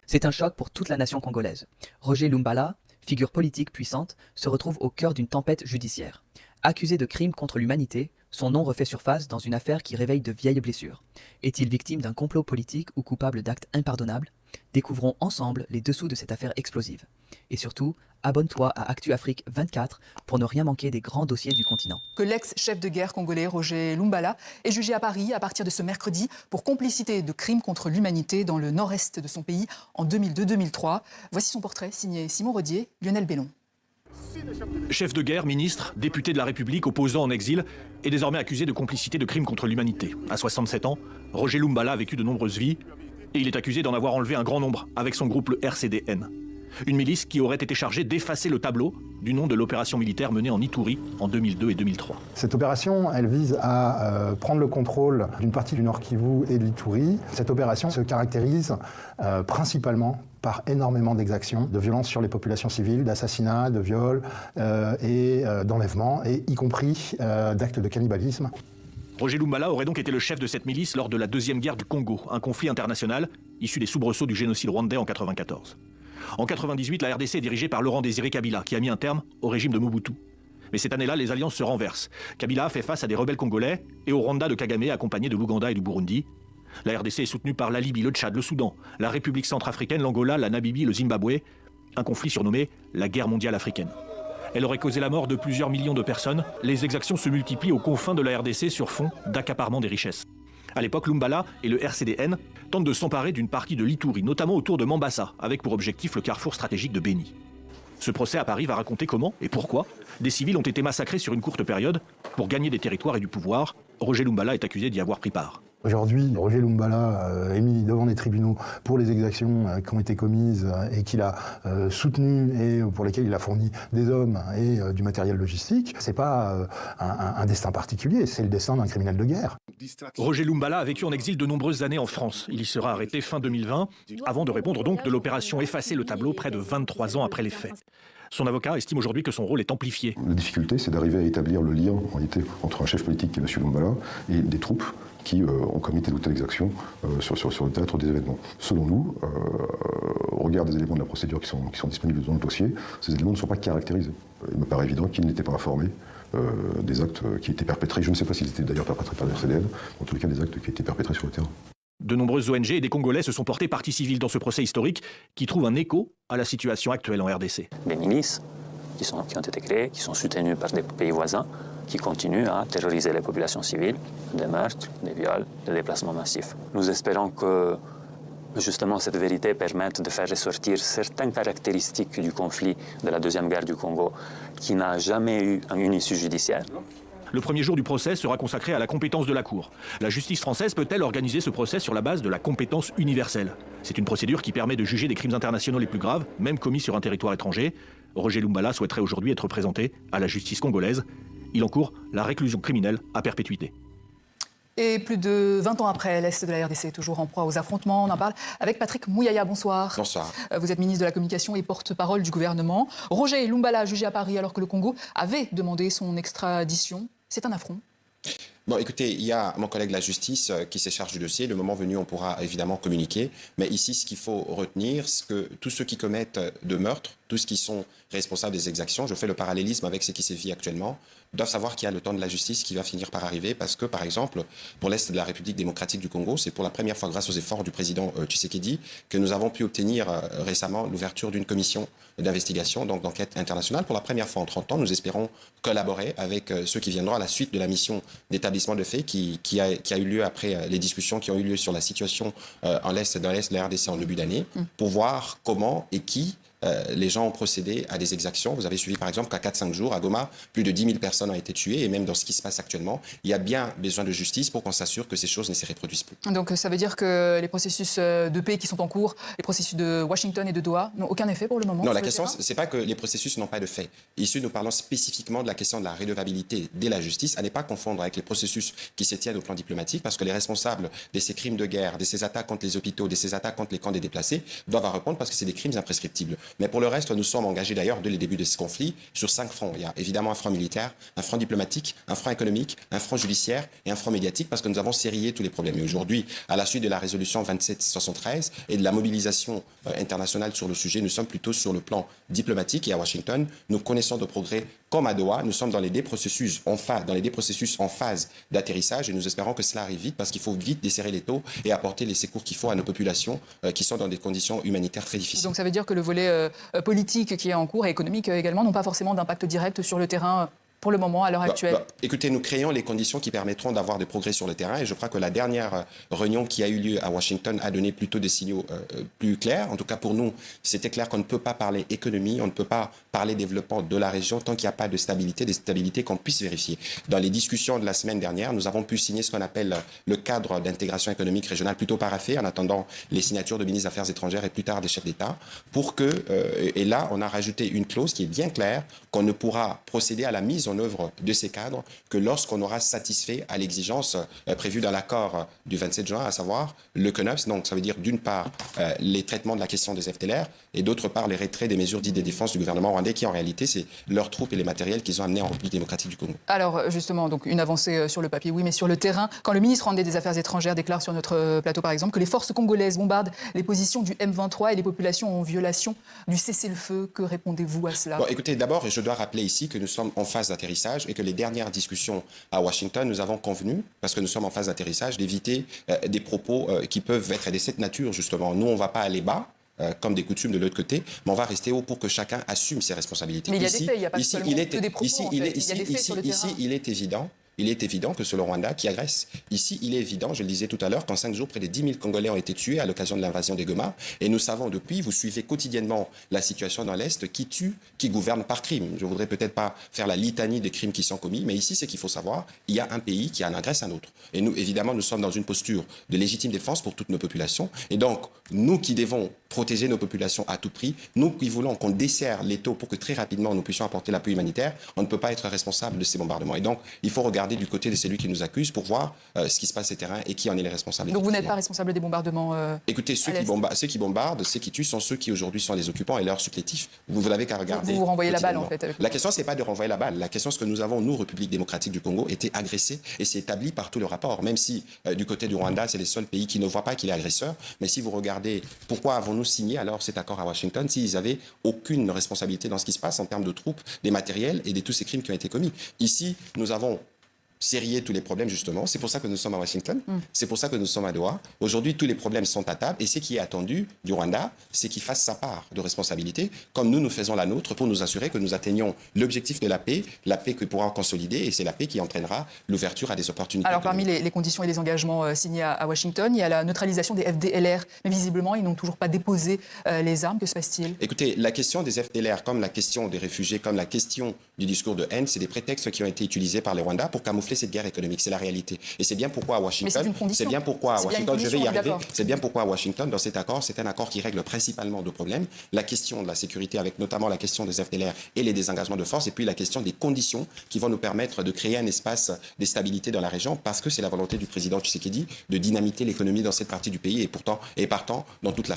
C'est un choc pour toute la nation congolaise. Roger Lumbala, figure politique puissante, se retrouve au cœur d'une tempête judiciaire. Accusé de crimes contre l'humanité, son nom refait surface dans une affaire qui réveille de vieilles blessures. Est-il victime d'un complot politique ou coupable d'actes impardonnables? Découvrons ensemble les dessous de cette affaire explosive. Et surtout, abonne-toi à Actu Afrique 24 pour ne rien manquer des grands dossiers du continent. Que l'ex-chef de guerre congolais Roger Lumbala est jugé à Paris à partir de ce mercredi pour complicité de crimes contre l'humanité dans le nord-est de son pays en 2002-2003. Voici son portrait signé Simon Rodier, Lionel Bellon. Chef de guerre, ministre, député de la République, opposant en exil, est désormais accusé de complicité de crimes contre l'humanité. À 67 ans, Roger Lumbala a vécu de nombreuses vies et il est accusé d'en avoir enlevé un grand nombre avec son groupe le RCDN. Une milice qui aurait été chargée d'effacer le tableau du nom de l'opération militaire menée en Ituri en 2002 et 2003. Cette opération, elle vise à prendre le contrôle d'une partie du Nord Kivu et de l'Ituri. Cette opération se caractérise principalement par énormément d'exactions, de violences sur les populations civiles, d'assassinats, de viols et d'enlèvements, et y compris d'actes de cannibalisme. Roger Lumbala aurait donc été le chef de cette milice lors de la Deuxième Guerre du Congo, un conflit international issu des soubresauts du génocide rwandais en 1994. En 1998, la RDC est dirigée par Laurent Désiré Kabila, qui a mis un terme au régime de Mobutu. Mais cette année-là, les alliances se renversent. Kabila fait face à des rebelles congolais et au Rwanda de Kagame, accompagné de l'Ouganda et du Burundi. La RDC est soutenue par la Libye, le Tchad, le Soudan, la République centrafricaine, l'Angola, la Namibie, le Zimbabwe. Un conflit surnommé la guerre mondiale africaine. Elle aurait causé la mort de plusieurs millions de personnes. Les exactions se multiplient aux confins de la RDC sur fond d'accaparement des richesses. À l'époque, Lumbala et le RCDN tentent de s'emparer d'une partie de l'Ituri, notamment autour de Mambasa, avec pour objectif le carrefour stratégique de Béni. Ce procès à Paris va raconter comment et pourquoi des civils ont été massacrés sur une courte période pour gagner des territoires et du pouvoir. Roger Lumbala est accusé d'y avoir pris part. Aujourd'hui, Roger Lumbala est mis devant les tribunaux pour les exactions qui ont été commises et qu'il a soutenues et pour lesquelles il a fourni des hommes et du matériel logistique. C'est pas un destin particulier, c'est le destin d'un criminel de guerre. Roger Lumbala a vécu en exil de nombreuses années en France. Il y sera arrêté fin 2020, avant de répondre donc de l'opération Effacer le tableau près de 23 ans après les faits. Son avocat estime aujourd'hui que son rôle est amplifié. La difficulté, c'est d'arriver à établir le lien en réalité entre un chef politique qui est M. Lumbala et des troupes qui ont commis telle ou telle exaction sur le théâtre des événements. Selon nous, au regard des éléments de la procédure qui sont disponibles dans le dossier, ces éléments ne sont pas caractérisés. Il me paraît évident qu'ils n'étaient pas informés des actes qui étaient perpétrés. Je ne sais pas s'ils étaient d'ailleurs perpétrés par le RCDN, en tous les cas des actes qui étaient perpétrés sur le terrain. De nombreuses ONG et des Congolais se sont portés partie civile dans ce procès historique qui trouve un écho à la situation actuelle en RDC. Des milices qui ont été créées, qui sont soutenues par des pays voisins, qui continuent à terroriser les populations civiles, des meurtres, des viols, des déplacements massifs. Nous espérons que justement cette vérité permette de faire ressortir certaines caractéristiques du conflit de la Deuxième Guerre du Congo qui n'a jamais eu une issue judiciaire. Le premier jour du procès sera consacré à la compétence de la Cour. La justice française peut-elle organiser ce procès sur la base de la compétence universelle? C'est une procédure qui permet de juger des crimes internationaux les plus graves, même commis sur un territoire étranger. Roger Lumbala souhaiterait aujourd'hui être présenté à la justice congolaise. Il encourt la réclusion criminelle à perpétuité. Et plus de 20 ans après, l'Est de la RDC est toujours en proie aux affrontements. On en parle avec Patrick Mouyaya. Bonsoir. Bonsoir. Vous êtes ministre de la Communication et porte-parole du gouvernement. Roger Lumbala jugé à Paris alors que le Congo avait demandé son extradition. C'est un affront. Bon, écoutez, il y a mon collègue de la justice qui se charge du dossier. Le moment venu, on pourra évidemment communiquer. Mais ici, ce qu'il faut retenir, c'est que tous ceux qui commettent de meurtres, tous ceux qui sont responsables des exactions, je fais le parallélisme avec ce qui se vit actuellement, doivent savoir qu'il y a le temps de la justice qui va finir par arriver parce que, par exemple, pour l'Est de la République démocratique du Congo, c'est pour la première fois grâce aux efforts du président Tshisekedi que nous avons pu obtenir récemment l'ouverture d'une commission d'investigation, donc d'enquête internationale. Pour la première fois en 30 ans, nous espérons collaborer avec ceux qui viendront à la suite de la mission d'établissement de faits qui a eu lieu après les discussions qui ont eu lieu sur la situation dans l'Est de la RDC en début d'année, pour voir comment et qui les gens ont procédé à des exactions. Vous avez suivi par exemple qu'à 4-5 jours, à Goma, plus de 10 000 personnes ont été tuées et même dans ce qui se passe actuellement, il y a bien besoin de justice pour qu'on s'assure que ces choses ne se reproduisent plus. Donc ça veut dire que les processus de paix qui sont en cours, les processus de Washington et de Doha, n'ont aucun effet pour le moment? Non, la question, c'est pas que les processus n'ont pas de fait. Ici, nous parlons spécifiquement de la question de la redevabilité de la justice, à ne pas confondre avec les processus qui se tiennent au plan diplomatique, parce que les responsables de ces crimes de guerre, de ces attaques contre les hôpitaux, de ces attaques contre les camps des déplacés, doivent en répondre parce que c'est des crimes imprescriptibles. Mais pour le reste, nous sommes engagés d'ailleurs dès le début de ce conflit sur 5 fronts. Il y a évidemment un front militaire, un front diplomatique, un front économique, un front judiciaire et un front médiatique parce que nous avons sérié tous les problèmes. Et aujourd'hui, à la suite de la résolution 2773 et de la mobilisation internationale sur le sujet, nous sommes plutôt sur le plan diplomatique et à Washington, nous connaissons de progrès comme à Doha. Nous sommes dans les processus en phase d'atterrissage et nous espérons que cela arrive vite parce qu'il faut vite desserrer les taux et apporter les secours qu'il faut à nos populations qui sont dans des conditions humanitaires très difficiles. Donc ça veut dire que le volet politique qui est en cours et économique également n'ont pas forcément d'impact direct sur le terrain pour le moment, à l'heure actuelle? Écoutez, nous créons les conditions qui permettront d'avoir des progrès sur le terrain et je crois que la dernière réunion qui a eu lieu à Washington a donné plutôt des signaux plus clairs. En tout cas, pour nous, c'était clair qu'on ne peut pas parler économie, on ne peut pas parler développement de la région tant qu'il n'y a pas de stabilité, des stabilités qu'on puisse vérifier. Dans les discussions de la semaine dernière, nous avons pu signer ce qu'on appelle le cadre d'intégration économique régionale, plutôt paraphé, en attendant les signatures de ministres des Affaires étrangères et plus tard des chefs d'État, pour que, et là, on a rajouté une clause qui est bien claire, qu'on ne pourra procéder à la mise en œuvre de ces cadres que lorsqu'on aura satisfait à l'exigence prévue dans l'accord du 27 juin, à savoir le CONOPS. Donc ça veut dire d'une part les traitements de la question des FDLR et d'autre part les retraits des mesures dites de défense du gouvernement rwandais qui en réalité c'est leurs troupes et les matériels qu'ils ont amenés en République démocratique du Congo. Alors justement, donc une avancée sur le papier, oui, mais sur le terrain, quand le ministre rwandais des Affaires étrangères déclare sur notre plateau par exemple que les forces congolaises bombardent les positions du M23 et les populations en violation du cessez-le-feu, que répondez-vous à cela? Bon, écoutez, d'abord, je dois rappeler ici que nous sommes en phase d'atterrissage et que les dernières discussions à Washington, nous avons convenu, parce que nous sommes en phase d'atterrissage, d'éviter des propos qui peuvent être de cette nature, justement. Nous, on ne va pas aller bas, comme des coutumes de l'autre côté, mais on va rester haut pour que chacun assume ses responsabilités. Mais il y a des faits, il n'y a pas seulement des propos, ici, en fait. Il y a des faits sur le terrain. Il est évident que c'est le Rwanda qui agresse. Ici, il est évident, je le disais tout à l'heure, qu'en 5 jours, près de 10 000 Congolais ont été tués à l'occasion de l'invasion des Goma. Et nous savons depuis, vous suivez quotidiennement la situation dans l'Est, qui tue, qui gouverne par crime. Je ne voudrais peut-être pas faire la litanie des crimes qui sont commis, mais ici, c'est qu'il faut savoir, il y a un pays qui en agresse un autre. Et nous, évidemment, nous sommes dans une posture de légitime défense pour toutes nos populations. Et donc, nous qui devons protéger nos populations à tout prix, nous qui voulons qu'on desserre les taux pour que très rapidement nous puissions apporter l'appui humanitaire, on ne peut pas être responsable de ces bombardements. Et donc, il faut regarder du côté de celui qui nous accuse pour voir ce qui se passe sur le terrain et qui en est les responsables. Donc vous n'êtes pas responsable des bombardements Écoutez, ceux qui bombardent, ceux qui tuent sont ceux qui aujourd'hui sont les occupants et leurs supplétifs. Vous n'avez qu'à regarder. Vous renvoyez la balle en fait. La question, c'est pas de renvoyer la balle. La question, c'est que nous avons, nous, République démocratique du Congo, été agressés et c'est établi par tout le rapport. Même si du côté du Rwanda, c'est les seuls pays qui ne voient pas qu'il est agresseur. Mais si vous regardez, pourquoi avons-nous signé alors cet accord à Washington s'ils n'avaient aucune responsabilité dans ce qui se passe en termes de troupes, des matériels et de tous ces crimes qui ont été commis? Ici, nous avons sérier tous les problèmes, justement. C'est pour ça que nous sommes à Washington. C'est pour ça que nous sommes à Doha. Aujourd'hui, tous les problèmes sont à table. Et ce qui est attendu du Rwanda, c'est qu'il fasse sa part de responsabilité, comme nous faisons la nôtre, pour nous assurer que nous atteignons l'objectif de la paix que pourra consolider. Et c'est la paix qui entraînera l'ouverture à des opportunités. Alors, parmi les conditions et les engagements signés à Washington, il y a la neutralisation des FDLR. Mais visiblement, ils n'ont toujours pas déposé les armes. Que se passe-t-il? Écoutez, la question des FDLR, comme la question des réfugiés, comme la question du discours de haine, c'est des prétextes qui ont été utilisés par les Rwandais pour camoufler cette guerre économique. C'est la réalité. Et c'est bien pourquoi à Washington, je vais y arriver, c'est bien pourquoi à Washington, dans cet accord, c'est un accord qui règle principalement deux problèmes. La question de la sécurité, avec notamment la question des FDLR et les désengagements de force, et puis la question des conditions qui vont nous permettre de créer un espace de stabilité dans la région, parce que c'est la volonté du président Tshisekedi de dynamiter l'économie dans cette partie du pays et partant dans toute la